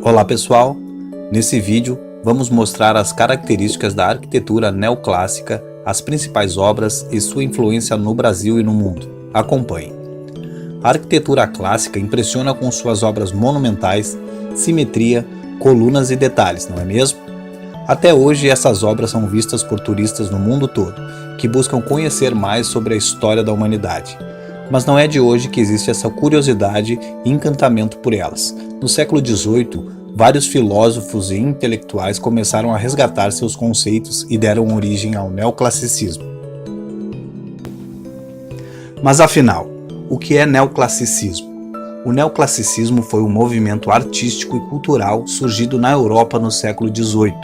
Olá pessoal, nesse vídeo vamos mostrar as características da arquitetura neoclássica, as principais obras e sua influência no Brasil e no mundo. Acompanhe. A arquitetura clássica impressiona com suas obras monumentais, simetria, colunas e detalhes, não é mesmo? Até hoje essas obras são vistas por turistas no mundo todo, que buscam conhecer mais sobre a história da humanidade. Mas não é de hoje que existe essa curiosidade e encantamento por elas. No século XVIII, vários filósofos e intelectuais começaram a resgatar seus conceitos e deram origem ao neoclassicismo. Mas afinal, o que é neoclassicismo? O neoclassicismo foi um movimento artístico e cultural surgido na Europa no século XVIII,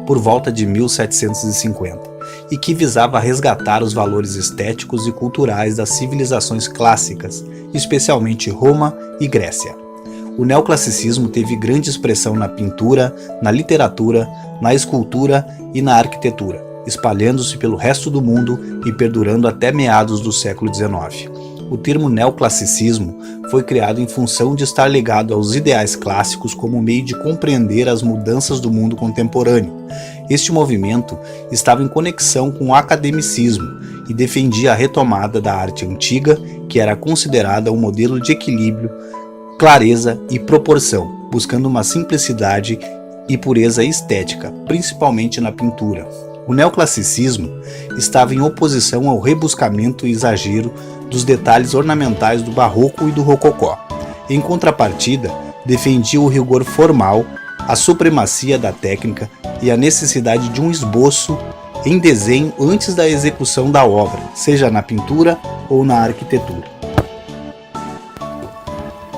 por volta de 1750. E que visava resgatar os valores estéticos e culturais das civilizações clássicas, especialmente Roma e Grécia. O neoclassicismo teve grande expressão na pintura, na literatura, na escultura e na arquitetura, espalhando-se pelo resto do mundo e perdurando até meados do século XIX. O termo neoclassicismo foi criado em função de estar ligado aos ideais clássicos como meio de compreender as mudanças do mundo contemporâneo. Este movimento estava em conexão com o academicismo e defendia a retomada da arte antiga, que era considerada um modelo de equilíbrio, clareza e proporção, buscando uma simplicidade e pureza estética, principalmente na pintura. O neoclassicismo estava em oposição ao rebuscamento e exagero dos detalhes ornamentais do barroco e do rococó. Em contrapartida, defendia o rigor formal, a supremacia da técnica e a necessidade de um esboço em desenho antes da execução da obra, seja na pintura ou na arquitetura.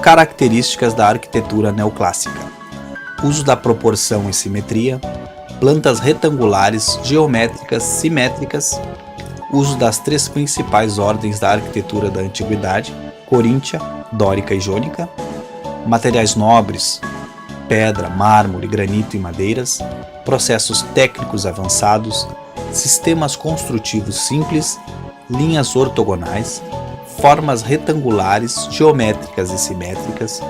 Características da arquitetura neoclássica: uso da proporção e simetria, plantas retangulares, geométricas, simétricas, uso das três principais ordens da arquitetura da antiguidade, coríntia, dórica e jônica, materiais nobres, pedra, mármore, granito e madeiras, processos técnicos avançados, sistemas construtivos simples, linhas ortogonais, formas retangulares, geométricas e simétricas,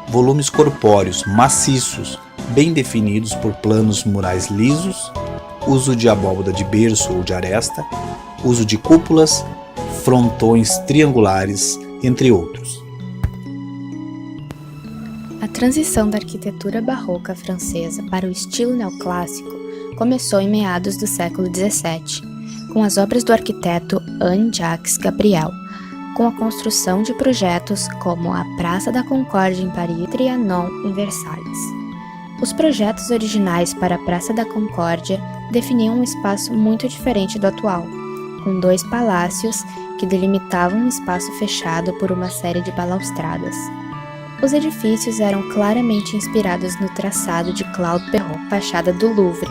volumes corpóreos maciços, bem definidos por planos murais lisos, uso de abóbada de berço ou de aresta, uso de cúpulas, frontões triangulares, entre outros. A transição da arquitetura barroca francesa para o estilo neoclássico começou em meados do século XVII, com as obras do arquiteto Anne-Jacques Gabriel, com a construção de projetos como a Praça da Concórdia em Paris e Trianon em Versalhes. Os projetos originais para a Praça da Concórdia definiam um espaço muito diferente do atual, com dois palácios que delimitavam um espaço fechado por uma série de balaustradas. Os edifícios eram claramente inspirados no traçado de Claude Perrault, fachada do Louvre.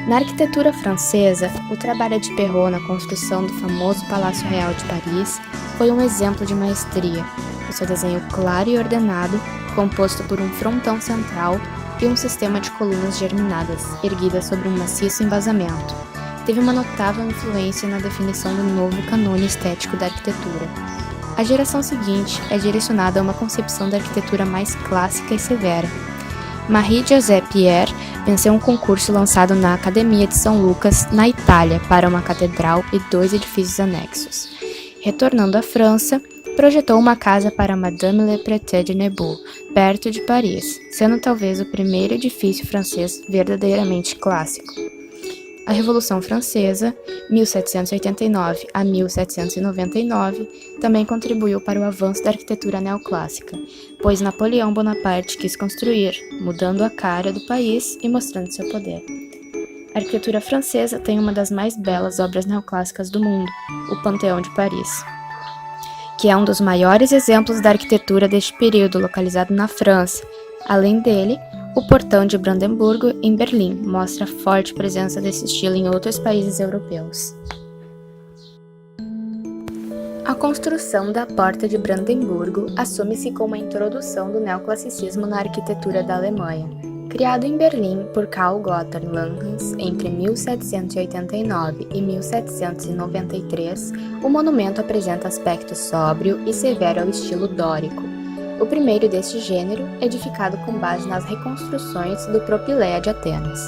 Na arquitetura francesa, o trabalho de Perrault na construção do famoso Palácio Real de Paris foi um exemplo de maestria. O seu desenho claro e ordenado, composto por um frontão central e um sistema de colunas germinadas, erguidas sobre um maciço embasamento, teve uma notável influência na definição do novo canone estético da arquitetura. A geração seguinte é direcionada a uma concepção da arquitetura mais clássica e severa. Marie-José Pierre venceu um concurso lançado na Academia de São Lucas, na Itália, para uma catedral e 2 edifícios anexos. Retornando à França, projetou uma casa para Madame Le Prété de Nebeuf, perto de Paris, sendo talvez o primeiro edifício francês verdadeiramente clássico. A Revolução Francesa, 1789 a 1799, também contribuiu para o avanço da arquitetura neoclássica, pois Napoleão Bonaparte quis construir, mudando a cara do país e mostrando seu poder. A arquitetura francesa tem uma das mais belas obras neoclássicas do mundo, o Panteão de Paris, que é um dos maiores exemplos da arquitetura deste período, localizado na França. Além dele, o Portão de Brandemburgo, em Berlim, mostra a forte presença desse estilo em outros países europeus. A construção da Porta de Brandemburgo assume-se como a introdução do neoclassicismo na arquitetura da Alemanha. Criado em Berlim por Karl Gotthard Langhans entre 1789 e 1793, o monumento apresenta aspecto sóbrio e severo ao estilo dórico. o primeiro deste gênero, edificado com base nas reconstruções do Propileia de Atenas.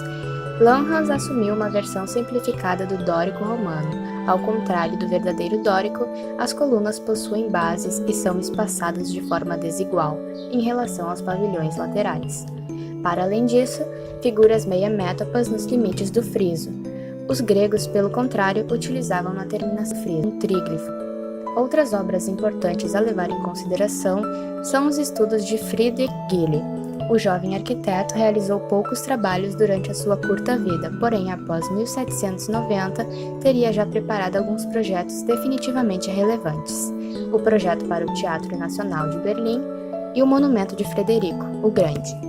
Langhans assumiu uma versão simplificada do dórico romano. Ao contrário do verdadeiro dórico, as colunas possuem bases e são espaçadas de forma desigual em relação aos pavilhões laterais. Para além disso, figuras meia-métopas nos limites do friso. Os gregos, pelo contrário, utilizavam na terminação friso um tríglifo. Outras obras importantes a levar em consideração são os estudos de Friedrich Gilly. O jovem arquiteto realizou poucos trabalhos durante a sua curta vida, porém, após 1790, teria já preparado alguns projetos definitivamente relevantes. O projeto para o Teatro Nacional de Berlim e o Monumento de Frederico, o Grande.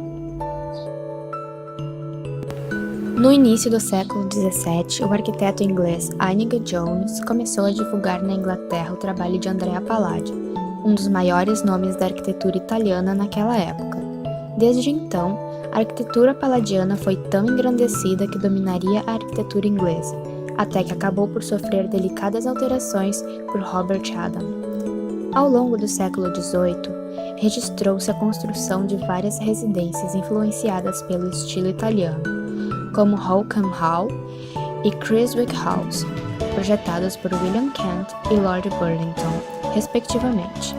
No início do século XVII, o arquiteto inglês Inigo Jones começou a divulgar na Inglaterra o trabalho de Andrea Palladio, um dos maiores nomes da arquitetura italiana naquela época. Desde então, a arquitetura palladiana foi tão engrandecida que dominaria a arquitetura inglesa, até que acabou por sofrer delicadas alterações por Robert Adam. Ao longo do século XVIII, registrou-se a construção de várias residências influenciadas pelo estilo italiano, como Holkham Hall e Chiswick House, projetados por William Kent e Lord Burlington, respectivamente.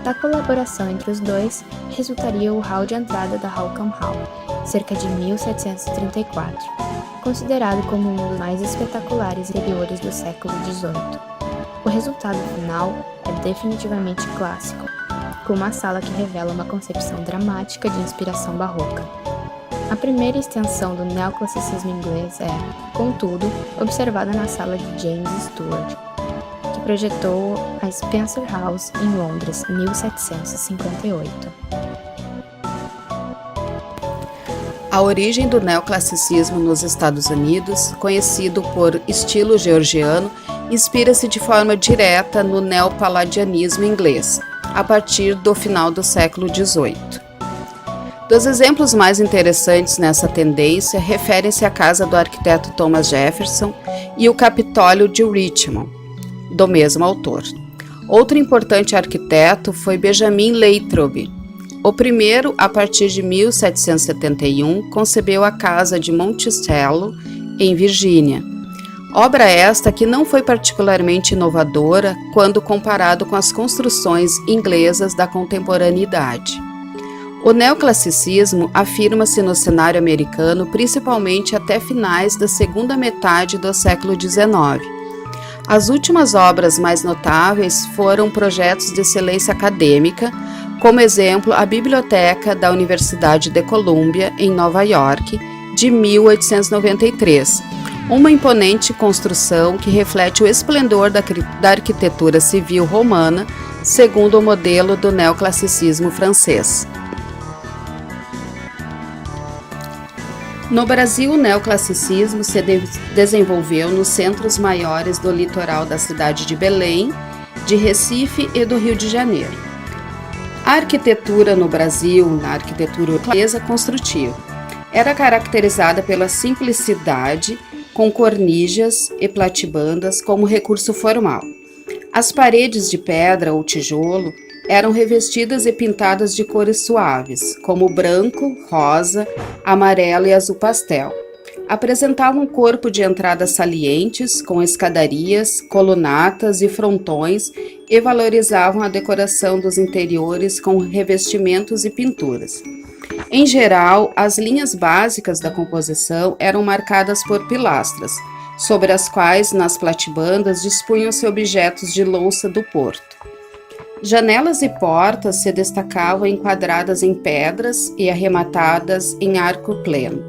Da colaboração entre os dois, resultaria o hall de entrada da Holkham Hall, cerca de 1734, considerado como um dos mais espetaculares interiores do século XVIII. O resultado final é definitivamente clássico, com uma sala que revela uma concepção dramática de inspiração barroca. A primeira extensão do neoclassicismo inglês é, contudo, observada na sala de James Stewart, que projetou a Spencer House em Londres, 1758. A origem do neoclassicismo nos Estados Unidos, conhecido por estilo georgiano, inspira-se de forma direta no neopalladianismo inglês, a partir do final do século XVIII. Dos exemplos mais interessantes nessa tendência referem-se à casa do arquiteto Thomas Jefferson e o Capitólio de Richmond, do mesmo autor. Outro importante arquiteto foi Benjamin Latrobe. O primeiro, a partir de 1771, concebeu a Casa de Monticello, em Virgínia. Obra esta que não foi particularmente inovadora quando comparado com as construções inglesas da contemporaneidade. O neoclassicismo afirma-se no cenário americano principalmente até finais da segunda metade do século XIX. As últimas obras mais notáveis foram projetos de excelência acadêmica, como exemplo a Biblioteca da Universidade de Columbia, em Nova York, de 1893, uma imponente construção que reflete o esplendor da arquitetura civil romana, segundo o modelo do neoclassicismo francês. No Brasil, o neoclassicismo se desenvolveu nos centros maiores do litoral da cidade de Belém, de Recife e do Rio de Janeiro. A arquitetura no Brasil, na arquitetura inglesa construtiva, era caracterizada pela simplicidade, com cornichas e platibandas como recurso formal. As paredes de pedra ou tijolo eram revestidas e pintadas de cores suaves, como branco, rosa, amarelo e azul pastel. Apresentavam um corpo de entradas salientes, com escadarias, colunatas e frontões, e valorizavam a decoração dos interiores com revestimentos e pinturas. Em geral, as linhas básicas da composição eram marcadas por pilastras, sobre as quais, nas platibandas, dispunham-se objetos de louça do porto. Janelas e portas se destacavam enquadradas em pedras e arrematadas em arco pleno,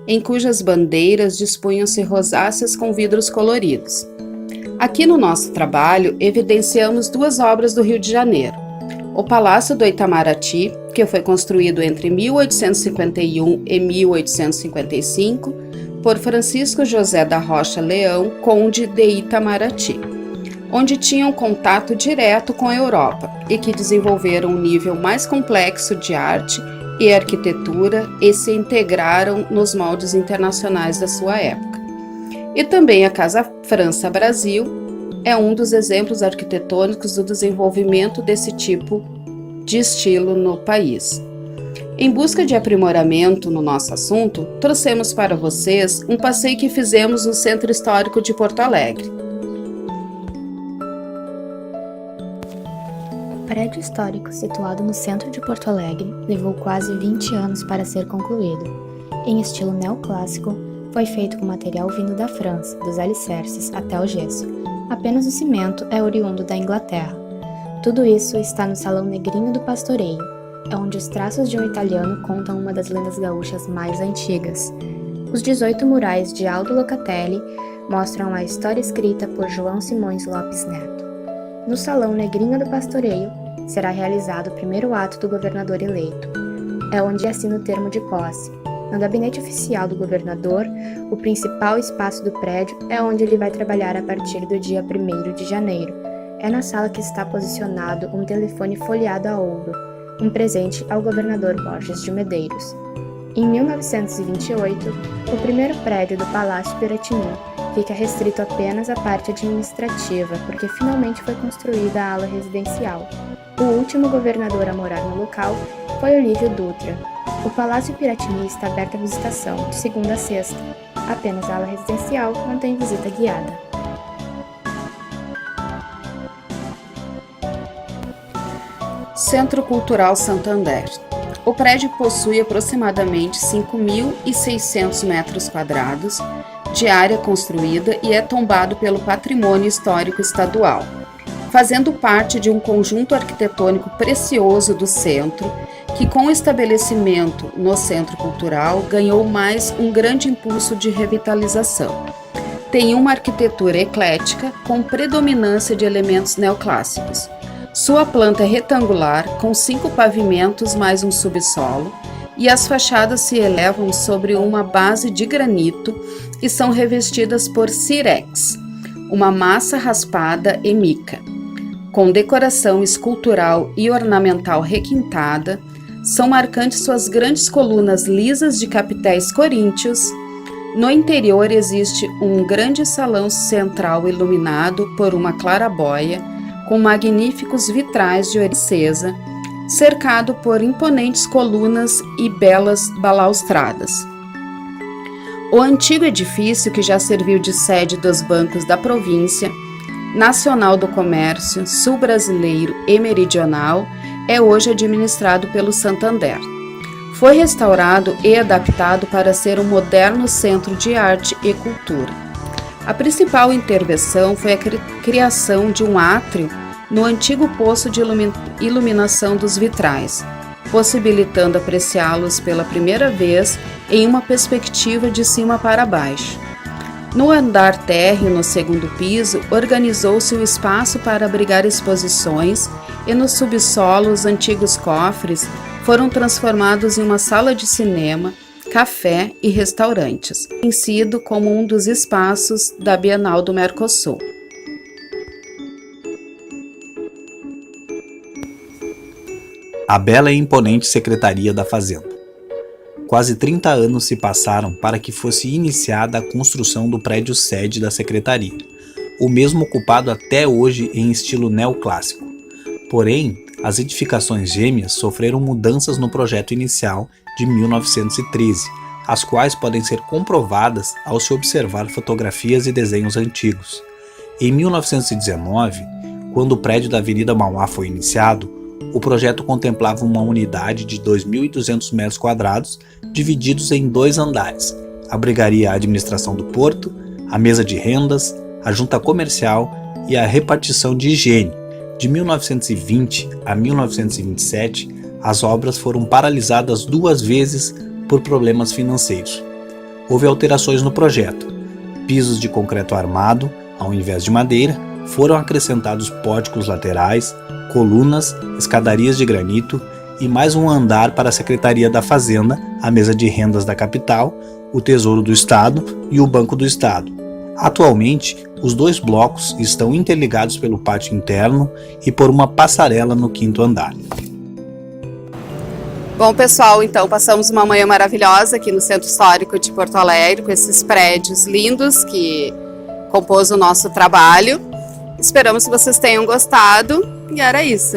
em cujas bandeiras dispunham-se rosáceas com vidros coloridos. Aqui no nosso trabalho, evidenciamos duas obras do Rio de Janeiro. O Palácio do Itamaraty, que foi construído entre 1851 e 1855, por Francisco José da Rocha Leão, conde de Itamaraty, onde tinham contato direto com a Europa e que desenvolveram um nível mais complexo de arte e arquitetura e se integraram nos moldes internacionais da sua época. E também a Casa França-Brasil é um dos exemplos arquitetônicos do desenvolvimento desse tipo de estilo no país. Em busca de aprimoramento no nosso assunto, trouxemos para vocês um passeio que fizemos no Centro Histórico de Porto Alegre. O prédio histórico situado no centro de Porto Alegre levou quase 20 anos para ser concluído. Em estilo neoclássico, foi feito com material vindo da França, dos alicerces até o gesso. Apenas o cimento é oriundo da Inglaterra. Tudo isso está no Salão Negrinho do Pastoreio, é onde os traços de um italiano contam uma das lendas gaúchas mais antigas. Os 18 murais de Aldo Locatelli mostram a história escrita por João Simões Lopes Neto. No Salão Negrinho do Pastoreio será realizado o primeiro ato do governador eleito. É onde assina o termo de posse. No gabinete oficial do governador, o principal espaço do prédio é onde ele vai trabalhar a partir do dia 1º de janeiro. É na sala que está posicionado um telefone folheado a ouro, um presente ao governador Borges de Medeiros. Em 1928, o primeiro prédio do Palácio Piratini fica restrito apenas à parte administrativa, porque finalmente foi construída a ala residencial. O último governador a morar no local foi Olívio Dutra. O Palácio Piratini está aberto à visitação de segunda a sexta. Apenas a ala residencial não tem visita guiada. Centro Cultural Santander. O prédio possui aproximadamente 5.600 metros quadrados de área construída e é tombado pelo Patrimônio Histórico Estadual, fazendo parte de um conjunto arquitetônico precioso do centro, que com o estabelecimento no Centro Cultural ganhou mais um grande impulso de revitalização. Tem uma arquitetura eclética com predominância de elementos neoclássicos. Sua planta é retangular, com 5 pavimentos mais um subsolo, e as fachadas se elevam sobre uma base de granito e são revestidas por cirex, uma massa raspada e mica. Com decoração escultural e ornamental requintada, são marcantes suas grandes colunas lisas de capitéis coríntios. No interior existe um grande salão central iluminado por uma claraboia, com magníficos vitrais de ouriçesa, cercado por imponentes colunas e belas balaustradas. O antigo edifício, que já serviu de sede dos bancos da província, Nacional do Comércio, Sul Brasileiro e Meridional, é hoje administrado pelo Santander. Foi restaurado e adaptado para ser um moderno centro de arte e cultura. A principal intervenção foi a criação de um átrio no antigo poço de iluminação dos vitrais, possibilitando apreciá-los pela primeira vez em uma perspectiva de cima para baixo. No andar térreo, no segundo piso, organizou-se o espaço para abrigar exposições e no subsolo os antigos cofres foram transformados em uma sala de cinema, café e restaurantes, tem sido como um dos espaços da Bienal do Mercosul. A bela e imponente Secretaria da Fazenda. Quase 30 anos se passaram para que fosse iniciada a construção do prédio sede da Secretaria, o mesmo ocupado até hoje em estilo neoclássico. Porém, as edificações gêmeas sofreram mudanças no projeto inicial de 1913, as quais podem ser comprovadas ao se observar fotografias e desenhos antigos. Em 1919, quando o prédio da Avenida Mauá foi iniciado, o projeto contemplava uma unidade de 2.200 metros quadrados, divididos em 2 andares. Abrigaria a administração do porto, a mesa de rendas, a junta comercial e a repartição de higiene. De 1920 a 1927, as obras foram paralisadas 2 vezes por problemas financeiros. Houve alterações no projeto. Pisos de concreto armado, ao invés de madeira, foram acrescentados pórticos laterais, colunas, escadarias de granito e mais um andar para a Secretaria da Fazenda, a mesa de rendas da capital, o Tesouro do Estado e o Banco do Estado. Atualmente, os 2 blocos estão interligados pelo pátio interno e por uma passarela no 5º andar. Bom, pessoal, então passamos uma manhã maravilhosa aqui no Centro Histórico de Porto Alegre, com esses prédios lindos que compôs o nosso trabalho. Esperamos que vocês tenham gostado e era isso.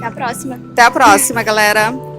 Até a próxima. Até a próxima, galera!